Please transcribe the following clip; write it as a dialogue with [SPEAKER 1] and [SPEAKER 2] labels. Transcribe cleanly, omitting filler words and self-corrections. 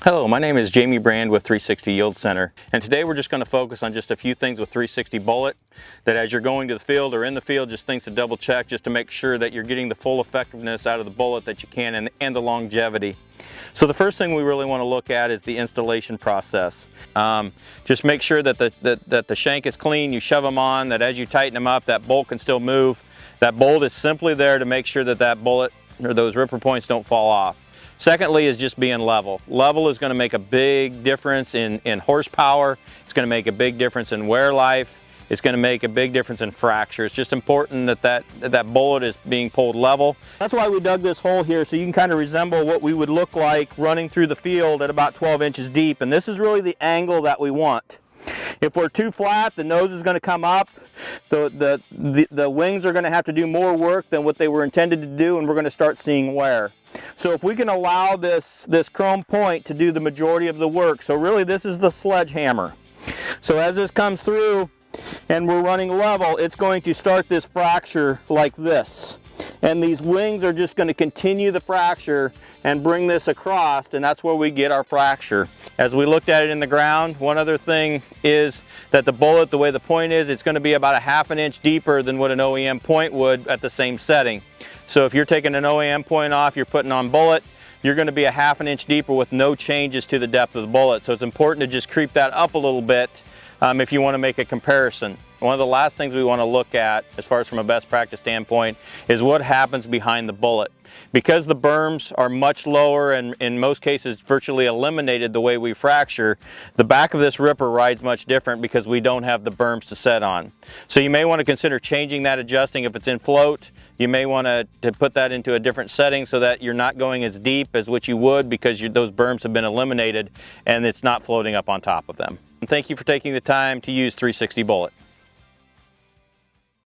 [SPEAKER 1] Hello, my name is Jamie Brand with 360 Yield Center, and today we're just going to focus on just a few things with 360 bullet that as you're going to the field or in the field, just things to double check just to make sure that you're getting the full effectiveness out of the bullet that you can and the longevity. So the first thing we really want to look at is the installation process. Just make sure that the shank is clean, you shove them on, that as you tighten them up, that bolt can still move. That bolt is simply there to make sure that that bullet or those ripper points don't fall off. Secondly is just being level. Level is going to make a big difference in horsepower. It's going to make a big difference in wear life. It's going to make a big difference in fracture. It's just important that bullet is being pulled level. That's why we dug this hole here, so you can kind of resemble what we would look like running through the field at about 12 inches deep. And this is really the angle that we want. If we're too flat, the nose is going to come up. The wings are going to have to do more work than what they were intended to do, and we're going to start seeing wear. So if we can allow this chrome point to do the majority of the work, so really this is the sledgehammer. So as this comes through and we're running level, it's going to start this fracture like this. And these wings are just going to continue the fracture and bring this across, and that's where we get our fracture. As we looked at it in the ground, one other thing is that the bullet, the way the point is, it's going to be about a ½ inch deeper than what an OEM point would at the same setting. So if you're taking an OEM point off, you're putting on bullet, you're going to be a ½ inch deeper with no changes to the depth of the bullet. So it's important to just creep that up a little bit if you want to make a comparison. One of the last things we want to look at, as far as from a best practice standpoint, is what happens behind the bullet. Because the berms are much lower and in most cases virtually eliminated the way we fracture, the back of this ripper rides much different because we don't have the berms to set on. So you may want to consider changing that, adjusting. If it's in float, you may want to put that into a different setting so that you're not going as deep as what you would because those berms have been eliminated and it's not floating up on top of them. And thank you for taking the time to use 360 bullet.